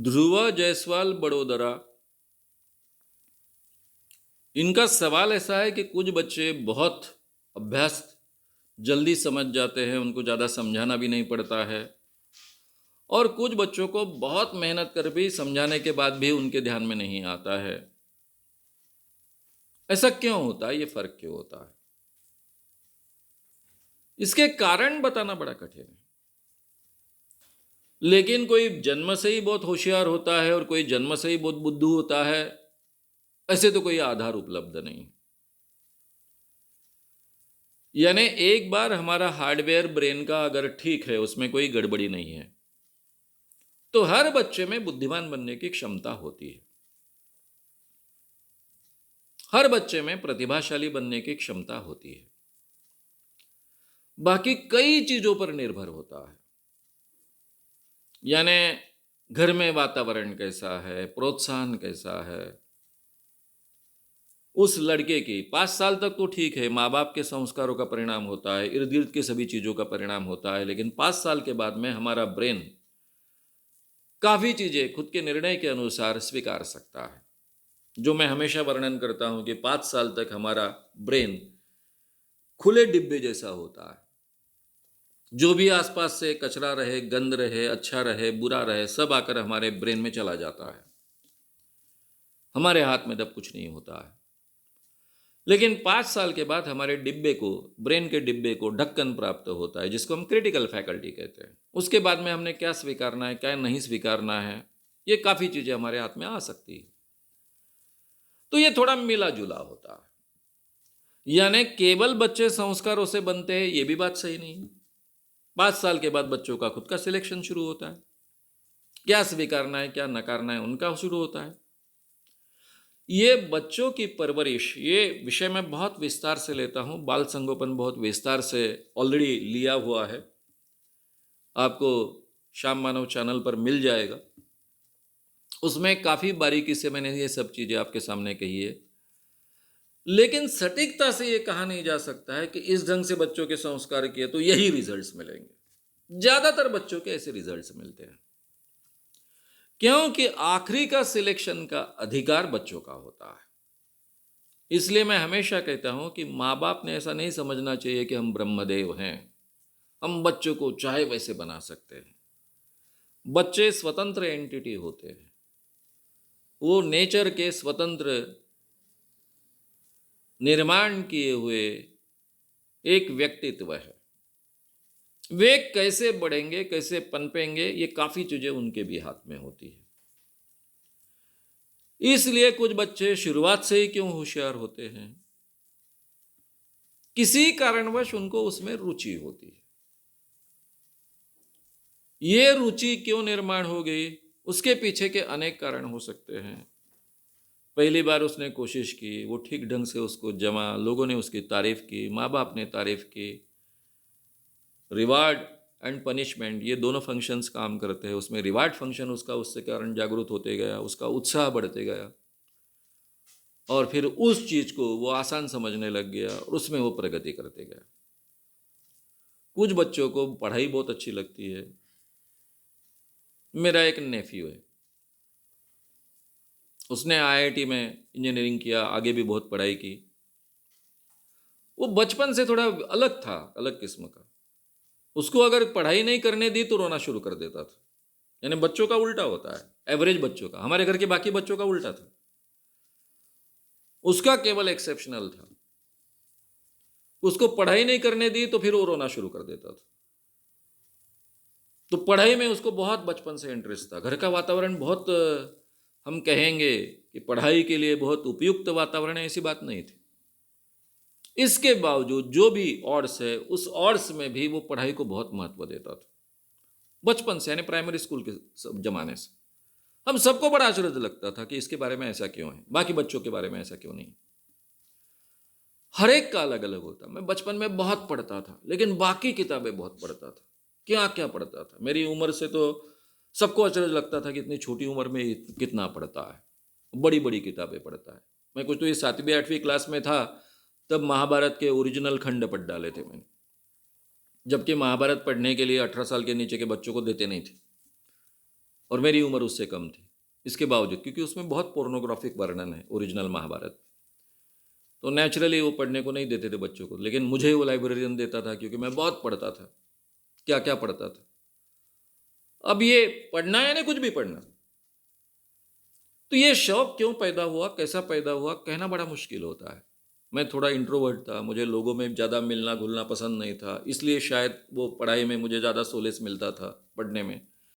ध्रुव जायसवाल बड़ोदरा, इनका सवाल ऐसा है कि कुछ बच्चे बहुत अभ्यास जल्दी समझ जाते हैं, उनको ज़्यादा समझाना भी नहीं पड़ता है, और कुछ बच्चों को बहुत मेहनत कर भी समझाने के बाद भी उनके ध्यान में नहीं आता है। ऐसा क्यों होता है? ये फर्क क्यों होता है? इसके कारण बताना बड़ा कठिन है। लेकिन कोई जन्म से ही बहुत होशियार होता है और कोई जन्म से ही बहुत बुद्धू होता है, ऐसे तो कोई आधार उपलब्ध नहीं। यानी एक बार हमारा हार्डवेयर ब्रेन का अगर ठीक है, उसमें कोई गड़बड़ी नहीं है, तो हर बच्चे में बुद्धिमान बनने की क्षमता होती है। हर बच्चे में प्रतिभाशाली बनने की क्षमता होती है। बाकी कई चीजों पर निर्भर होता है। यानी घर में वातावरण कैसा है, प्रोत्साहन कैसा है। उस लड़के की 5 साल तक तो ठीक है, माँ बाप के संस्कारों का परिणाम होता है, इर्द गिर्द की सभी चीजों का परिणाम होता है, लेकिन 5 साल के बाद में हमारा ब्रेन काफी चीजें खुद के निर्णय के अनुसार स्वीकार सकता है। जो मैं हमेशा वर्णन करता हूं कि 5 साल तक हमारा ब्रेन खुले डिब्बे जैसा होता है। जो भी आसपास से कचरा रहे, गंद रहे, अच्छा रहे, बुरा रहे, सब आकर हमारे ब्रेन में चला जाता है। हमारे हाथ में तब कुछ नहीं होता है। लेकिन 5 साल के बाद हमारे डिब्बे को, ब्रेन के डिब्बे को ढक्कन प्राप्त होता है, जिसको हम क्रिटिकल फैकल्टी कहते हैं। उसके बाद में हमने क्या स्वीकारना है, क्या नहीं स्वीकारना है, ये काफ़ी चीज़ें हमारे हाथ में आ सकती है। तो ये थोड़ा मिला जुला होता है। यानी केवल बच्चे संस्कारों से बनते हैं, ये भी बात सही नहीं है। 5 साल के बाद बच्चों का खुद का सिलेक्शन शुरू होता है। क्या स्वीकारना है, क्या नकारना है, उनका शुरू होता है। ये बच्चों की परवरिश, ये विषय मैं बहुत विस्तार से लेता हूँ। बाल संगोपन बहुत विस्तार से ऑलरेडी लिया हुआ है, आपको श्याम मानव चैनल पर मिल जाएगा। उसमें काफ़ी बारीकी से मैंने ये सब चीज़ें आपके सामने कही है। लेकिन सटीकता से ये कहा नहीं जा सकता है कि इस ढंग से बच्चों के संस्कार किए तो यही रिजल्ट्स मिलेंगे। ज़्यादातर बच्चों के ऐसे रिजल्ट्स मिलते हैं, क्योंकि आखिरी का सिलेक्शन का अधिकार बच्चों का होता है। इसलिए मैं हमेशा कहता हूं कि माँ बाप ने ऐसा नहीं समझना चाहिए कि हम ब्रह्मदेव हैं, हम बच्चों को चाहे वैसे बना सकते हैं। बच्चे स्वतंत्र एंटिटी होते हैं, वो नेचर के स्वतंत्र निर्माण किए हुए एक व्यक्तित्व है। वे कैसे बढ़ेंगे, कैसे पनपेंगे, ये काफ़ी चीज़ें उनके भी हाथ में होती है। इसलिए कुछ बच्चे शुरुआत से ही क्यों होशियार होते हैं, किसी कारणवश उनको उसमें रुचि होती है। ये रुचि क्यों निर्माण हो गई, उसके पीछे के अनेक कारण हो सकते हैं। पहली बार उसने कोशिश की, वो ठीक ढंग से उसको जमा, लोगों ने उसकी तारीफ की, माँ बाप ने तारीफ की। रिवार्ड एंड पनिशमेंट, ये दोनों फंक्शंस काम करते हैं। उसमें रिवार्ड फंक्शन उसका उससे कारण जागरूक होते गया, उसका उत्साह बढ़ते गया, और फिर उस चीज़ को वो आसान समझने लग गया और उसमें वो प्रगति करते गया। कुछ बच्चों को पढ़ाई बहुत अच्छी लगती है। मेरा एक नेफ्यू है, उसने आईआईटी में इंजीनियरिंग किया, आगे भी बहुत पढ़ाई की। वो बचपन से थोड़ा अलग था, अलग किस्म का। उसको अगर पढ़ाई नहीं करने दी तो रोना शुरू कर देता था। यानी बच्चों का उल्टा होता है, एवरेज बच्चों का। हमारे घर के बाकी बच्चों का उल्टा था, उसका केवल एक्सेप्शनल था। उसको पढ़ाई नहीं करने दी तो फिर वो रोना शुरू कर देता था। तो पढ़ाई में उसको बहुत बचपन से इंटरेस्ट था। घर का वातावरण बहुत, हम कहेंगे कि पढ़ाई के लिए बहुत उपयुक्त वातावरण है, ऐसी बात नहीं थी। इसके बावजूद जो भी ऑड्स है, उस ऑड्स में भी वो पढ़ाई को बहुत महत्व देता था बचपन से, यानी प्राइमरी स्कूल के जमाने से। हम सबको बड़ा आश्चर्य लगता था कि इसके बारे में ऐसा क्यों है, बाकी बच्चों के बारे में ऐसा क्यों नहीं। हर एक का अलग अलग होता। मैं बचपन में बहुत पढ़ता था, लेकिन बाकी किताबें बहुत पढ़ता था। क्या क्या पढ़ता था। मेरी उम्र से तो सबको आश्चर्य लगता था कि इतनी छोटी उम्र में कितना पढ़ता है, बड़ी बड़ी किताबें पढ़ता है। मैं कुछ तो ये 7वीं 8वीं क्लास में था, तब महाभारत के ओरिजिनल खंड पढ़ डाले थे मैंने, जबकि महाभारत पढ़ने के लिए 18 साल के नीचे के बच्चों को देते नहीं थे। और मेरी उम्र उससे कम थी। इसके बावजूद, क्योंकि उसमें बहुत पोर्नोग्राफिक वर्णन है ओरिजिनल महाभारत। तो नेचुरली वो पढ़ने को नहीं देते थे बच्चों को, लेकिन मुझे वो लाइब्रेरियन देता था क्योंकि मैं बहुत पढ़ता था। क्या क्या पढ़ता था। अब ये पढ़ना है ना, कुछ भी पढ़ना। तो ये शौक क्यों पैदा हुआ, कैसा पैदा हुआ, कहना बड़ा मुश्किल होता है। मैं थोड़ा इंट्रोवर्ट था, मुझे लोगों में ज़्यादा मिलना घुलना पसंद नहीं था, इसलिए शायद वो पढ़ाई में मुझे ज़्यादा सोलेस मिलता था पढ़ने में।